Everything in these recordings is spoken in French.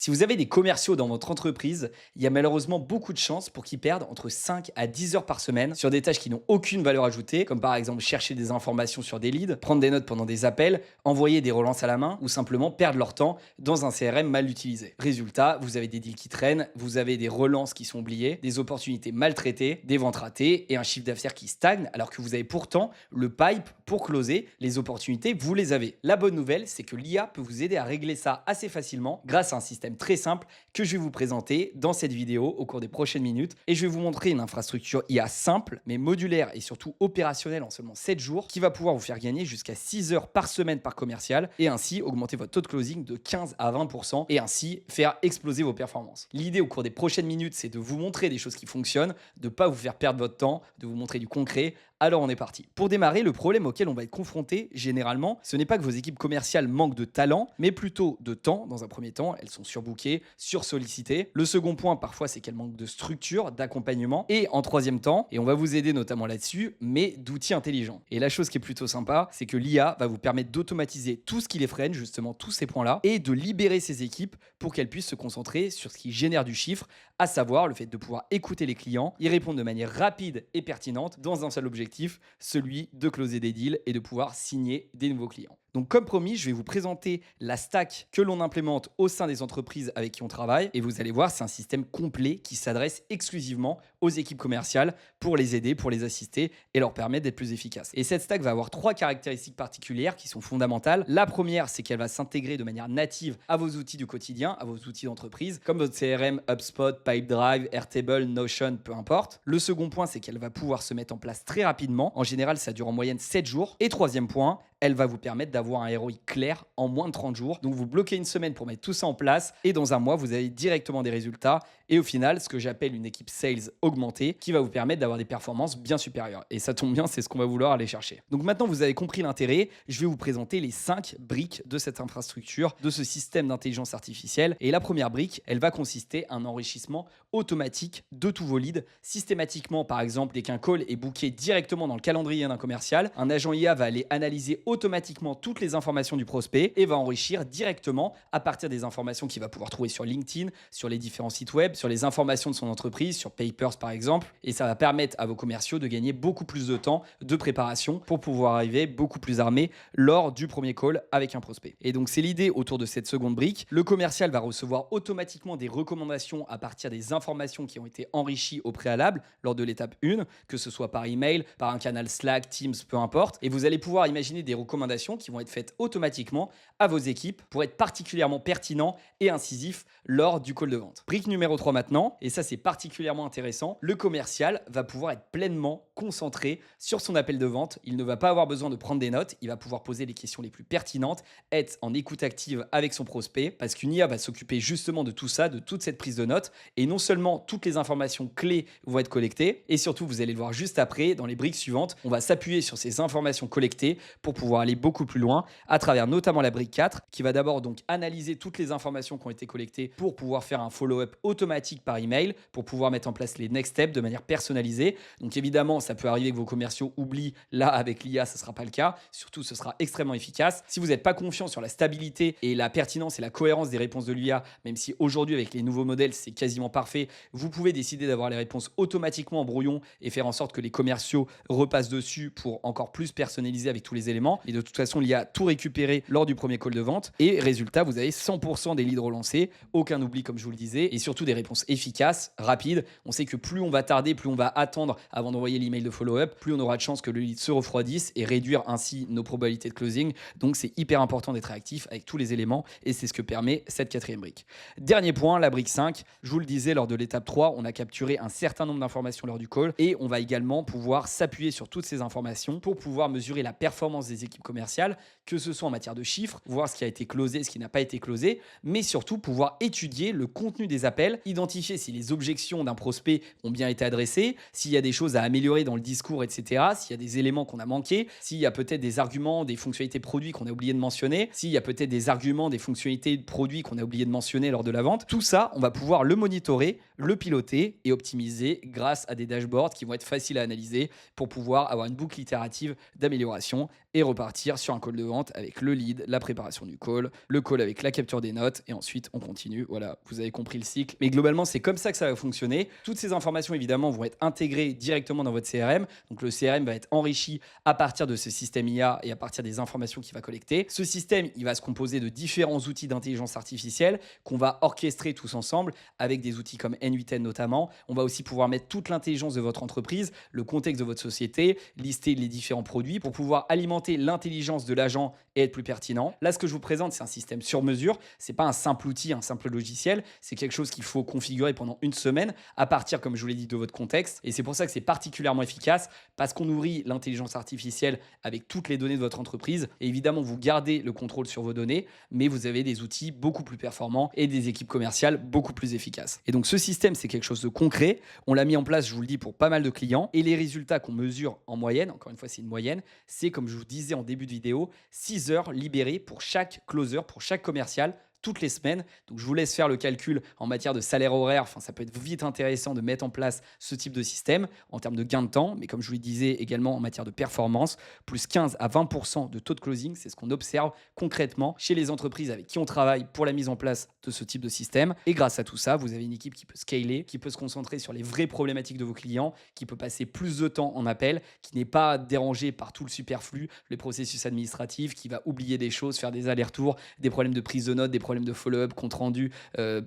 Si vous avez des commerciaux dans votre entreprise, il y a malheureusement beaucoup de chances pour qu'ils perdent entre 5 à 10 heures par semaine sur des tâches qui n'ont aucune valeur ajoutée, comme par exemple chercher des informations sur des leads, prendre des notes pendant des appels, envoyer des relances à la main ou simplement perdre leur temps dans un CRM mal utilisé. Résultat, vous avez des deals qui traînent, vous avez des relances qui sont oubliées, des opportunités mal traitées, des ventes ratées et un chiffre d'affaires qui stagne alors que vous avez pourtant le pipe pour closer les opportunités, vous les avez. La bonne nouvelle, c'est que l'IA peut vous aider à régler ça assez facilement grâce à un système très simple que je vais vous présenter dans cette vidéo au cours des prochaines minutes. Et je vais vous montrer une infrastructure IA simple, mais modulaire et surtout opérationnelle en seulement 7 jours, qui va pouvoir vous faire gagner jusqu'à 6 heures par semaine par commercial et ainsi augmenter votre taux de closing de 15 à 20% et ainsi faire exploser vos performances. L'idée au cours des prochaines minutes, c'est de vous montrer des choses qui fonctionnent, de ne pas vous faire perdre votre temps, de vous montrer du concret. Alors on est parti. Pour démarrer, le problème auquel on va être confronté généralement, ce n'est pas que vos équipes commerciales manquent de talent, mais plutôt de temps. Dans un premier temps, elles sont surbookées, sursollicitées. Le second point, parfois, c'est qu'elles manquent de structure, d'accompagnement. Et en troisième temps, et on va vous aider notamment là-dessus, mais d'outils intelligents. Et la chose qui est plutôt sympa, c'est que l'IA va vous permettre d'automatiser tout ce qui les freine, justement tous ces points-là, et de libérer ces équipes pour qu'elles puissent se concentrer sur ce qui génère du chiffre, à savoir le fait de pouvoir écouter les clients, y répondre de manière rapide et pertinente dans un seul objectif, celui de closer des deals et de pouvoir signer des nouveaux clients. Donc comme promis, je vais vous présenter la stack que l'on implémente au sein des entreprises avec qui on travaille et vous allez voir, c'est un système complet qui s'adresse exclusivement aux équipes commerciales pour les aider, pour les assister et leur permettre d'être plus efficaces. Et cette stack va avoir trois caractéristiques particulières qui sont fondamentales. La première, c'est qu'elle va s'intégrer de manière native à vos outils du quotidien, à vos outils d'entreprise, comme votre CRM, HubSpot, Pipedrive, Airtable, Notion, peu importe. Le second point, c'est qu'elle va pouvoir se mettre en place très rapidement. En général, ça dure en moyenne 7 jours. Et troisième point, elle va vous permettre d'avoir un ROI clair en moins de 30 jours. Donc vous bloquez une semaine pour mettre tout ça en place et dans un mois, vous avez directement des résultats et au final, ce que j'appelle une équipe sales augmentée qui va vous permettre d'avoir des performances bien supérieures. Et ça tombe bien, c'est ce qu'on va vouloir aller chercher. Donc maintenant, vous avez compris l'intérêt. Je vais vous présenter les 5 briques de cette infrastructure, de ce système d'intelligence artificielle. Et la première brique, elle va consister à un enrichissement automatique de tous vos leads. Systématiquement, par exemple, dès qu'un call est booké directement dans le calendrier d'un commercial, un agent IA va aller analyser automatiquement toutes les informations du prospect et va enrichir directement à partir des informations qu'il va pouvoir trouver sur LinkedIn, sur les différents sites web, sur les informations de son entreprise, sur Papers par exemple. Et ça va permettre à vos commerciaux de gagner beaucoup plus de temps de préparation pour pouvoir arriver beaucoup plus armés lors du premier call avec un prospect. Et donc c'est l'idée autour de cette seconde brique. Le commercial va recevoir automatiquement des recommandations à partir des informations qui ont été enrichies au préalable lors de l'étape 1, que ce soit par email, par un canal Slack, Teams, peu importe. Et vous allez pouvoir imaginer des recommandations qui vont être faites automatiquement à vos équipes pour être particulièrement pertinents et incisifs lors du call de vente. Brique numéro 3 maintenant, et ça c'est particulièrement intéressant, le commercial va pouvoir être pleinement concentré sur son appel de vente. Il ne va pas avoir besoin de prendre des notes, il va pouvoir poser les questions les plus pertinentes, être en écoute active avec son prospect, parce qu'une IA va s'occuper justement de tout ça, de toute cette prise de notes, et non seulement toutes les informations clés vont être collectées, et surtout vous allez le voir juste après, dans les briques suivantes, on va s'appuyer sur ces informations collectées pour pouvoir aller beaucoup plus loin, à travers notamment la brique 4, qui va d'abord donc analyser toutes les informations qui ont été collectées pour pouvoir faire un follow-up automatique par email, pour pouvoir mettre en place les next steps de manière personnalisée. Donc évidemment, ça peut arriver que vos commerciaux oublient. Là, avec l'IA, ce ne sera pas le cas. Surtout, ce sera extrêmement efficace. Si vous n'êtes pas confiant sur la stabilité et la pertinence et la cohérence des réponses de l'IA, même si aujourd'hui, avec les nouveaux modèles, c'est quasiment parfait, vous pouvez décider d'avoir les réponses automatiquement en brouillon et faire en sorte que les commerciaux repassent dessus pour encore plus personnaliser avec tous les éléments. Et de toute façon, l'IA a tout récupéré lors du premier call de vente. Et résultat, vous avez 100% des leads relancés, aucun oubli comme je vous le disais, et surtout des réponses efficaces, rapides. On sait que plus on va tarder, plus on va attendre avant d'envoyer l'email de follow-up, plus on aura de chances que le lead se refroidisse et réduire ainsi nos probabilités de closing. Donc c'est hyper important d'être réactif avec tous les éléments et c'est ce que permet cette quatrième brique. Dernier point, la brique 5. Je vous le disais, lors de l'étape 3, on a capturé un certain nombre d'informations lors du call et on va également pouvoir s'appuyer sur toutes ces informations pour pouvoir mesurer la performance des équipes commerciales, que ce soit en matière de chiffres, voir ce qui a été closé, ce qui n'a pas été closé, mais surtout pouvoir étudier le contenu des appels, identifier si les objections d'un prospect ont bien été adressées, s'il y a des choses à améliorer dans le discours, etc., s'il y a des éléments qu'on a manqués, s'il y a peut-être des arguments, des fonctionnalités produits qu'on a oublié de mentionner, s'il y a peut-être des arguments, des fonctionnalités de produits qu'on a oublié de mentionner lors de la vente. Tout ça, on va pouvoir le monitorer, le piloter et optimiser grâce à des dashboards qui vont être faciles à analyser pour pouvoir avoir une boucle itérative d'amélioration et reproduire partir sur un call de vente avec le lead, la préparation du call, le call avec la capture des notes et ensuite on continue. Voilà, vous avez compris le cycle. Mais globalement, c'est comme ça que ça va fonctionner. Toutes ces informations, évidemment, vont être intégrées directement dans votre CRM. Donc le CRM va être enrichi à partir de ce système IA et à partir des informations qu'il va collecter. Ce système, il va se composer de différents outils d'intelligence artificielle qu'on va orchestrer tous ensemble avec des outils comme N8N notamment. On va aussi pouvoir mettre toute l'intelligence de votre entreprise, le contexte de votre société, lister les différents produits pour pouvoir alimenter l'intelligence de l'agent et être plus pertinent. Là, ce que je vous présente, c'est un système sur mesure. C'est pas un simple outil, un simple logiciel. C'est quelque chose qu'il faut configurer pendant une semaine à partir, comme je vous l'ai dit, de votre contexte. Et c'est pour ça que c'est particulièrement efficace parce qu'on nourrit l'intelligence artificielle avec toutes les données de votre entreprise. Et évidemment, vous gardez le contrôle sur vos données, mais vous avez des outils beaucoup plus performants et des équipes commerciales beaucoup plus efficaces. Et donc, ce système, c'est quelque chose de concret. On l'a mis en place, je vous le dis, pour pas mal de clients. Et les résultats qu'on mesure en moyenne, encore une fois, c'est une moyenne, c'est, comme je vous disais en début de vidéo, 6 heures libérées pour chaque closer, pour chaque commercial toutes les semaines. Donc, je vous laisse faire le calcul en matière de salaire horaire. Enfin, ça peut être vite intéressant de mettre en place ce type de système en termes de gain de temps, mais comme je vous le disais également en matière de performance, plus 15 à 20% de taux de closing, c'est ce qu'on observe concrètement chez les entreprises avec qui on travaille pour la mise en place de ce type de système. Et grâce à tout ça, vous avez une équipe qui peut scaler, qui peut se concentrer sur les vraies problématiques de vos clients, qui peut passer plus de temps en appel, qui n'est pas dérangé par tout le superflu, les processus administratifs, qui va oublier des choses, faire des allers-retours, des problèmes de prise de notes, des problèmes de follow-up, compte rendu,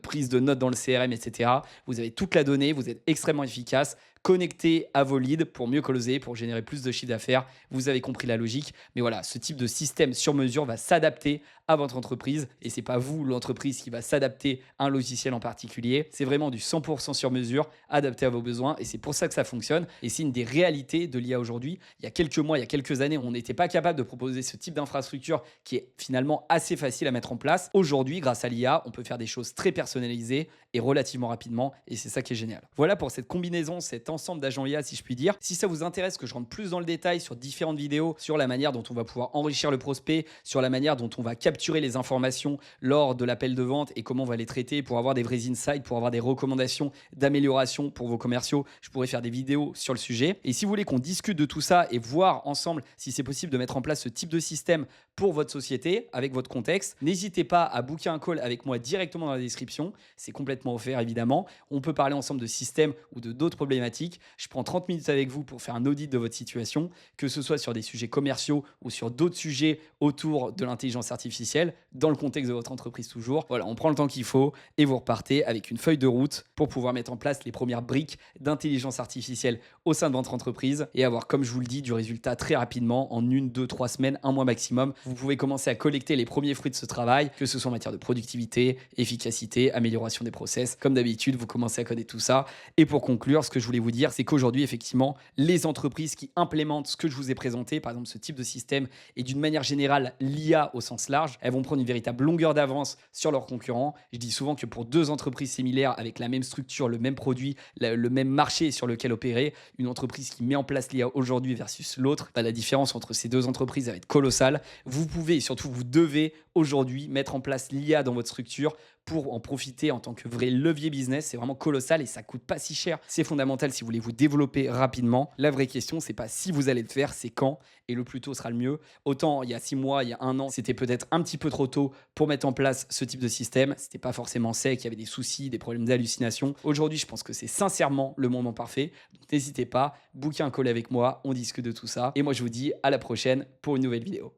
prise de notes dans le CRM, etc. Vous avez toute la donnée, vous êtes extrêmement efficace. Connecté à vos leads pour mieux closer, pour générer plus de chiffre d'affaires. Vous avez compris la logique. Mais voilà, ce type de système sur mesure va s'adapter à votre entreprise et c'est pas vous, l'entreprise, qui va s'adapter à un logiciel en particulier. C'est vraiment du 100% sur mesure, adapté à vos besoins et c'est pour ça que ça fonctionne. Et c'est une des réalités de l'IA aujourd'hui. Il y a quelques mois, il y a quelques années, on n'était pas capable de proposer ce type d'infrastructure qui est finalement assez facile à mettre en place. Aujourd'hui, grâce à l'IA, on peut faire des choses très personnalisées et relativement rapidement et c'est ça qui est génial. Voilà pour cette combinaison, cette ensemble d'agents IA, si je puis dire. Si ça vous intéresse que je rentre plus dans le détail sur différentes vidéos, sur la manière dont on va pouvoir enrichir le prospect, sur la manière dont on va capturer les informations lors de l'appel de vente et comment on va les traiter pour avoir des vrais insights, pour avoir des recommandations d'amélioration pour vos commerciaux, je pourrais faire des vidéos sur le sujet. Et si vous voulez qu'on discute de tout ça et voir ensemble si c'est possible de mettre en place ce type de système pour votre société, avec votre contexte, n'hésitez pas à booker un call avec moi directement dans la description. C'est complètement offert, évidemment. On peut parler ensemble de système ou de d'autres problématiques. Je prends 30 minutes avec vous pour faire un audit de votre situation, que ce soit sur des sujets commerciaux ou sur d'autres sujets autour de l'intelligence artificielle, dans le contexte de votre entreprise toujours. Voilà, on prend le temps qu'il faut et vous repartez avec une feuille de route pour pouvoir mettre en place les premières briques d'intelligence artificielle au sein de votre entreprise et avoir, comme je vous le dis, du résultat très rapidement en 1, 2, 3 semaines, un mois maximum. Vous pouvez commencer à collecter les premiers fruits de ce travail, que ce soit en matière de productivité, efficacité, amélioration des process. Comme d'habitude, vous commencez à coder tout ça. Et pour conclure, ce que je voulais vous dire, c'est qu'aujourd'hui, effectivement, les entreprises qui implémentent ce que je vous ai présenté, par exemple ce type de système, et d'une manière générale, l'IA au sens large, elles vont prendre une véritable longueur d'avance sur leurs concurrents. Je dis souvent que pour deux entreprises similaires, avec la même structure, le même produit, le même marché sur lequel opérer, une entreprise qui met en place l'IA aujourd'hui versus l'autre, bah, la différence entre ces deux entreprises va être colossale. Vous pouvez et surtout vous devez aujourd'hui mettre en place l'IA dans votre structure pour en profiter en tant que vrai levier business. C'est vraiment colossal et ça coûte pas si cher. C'est fondamental si vous voulez vous développer rapidement. La vraie question, c'est pas si vous allez le faire, c'est quand, et le plus tôt sera le mieux. Autant il y a 6 mois, il y a 1 an, c'était peut-être un petit peu trop tôt pour mettre en place ce type de système. C'était pas forcément sec, il y avait des soucis, des problèmes d'hallucination. Aujourd'hui, je pense que c'est sincèrement le moment parfait. Donc n'hésitez pas, bookez un call avec moi, on discute de tout ça. Et moi, je vous dis à la prochaine pour une nouvelle vidéo.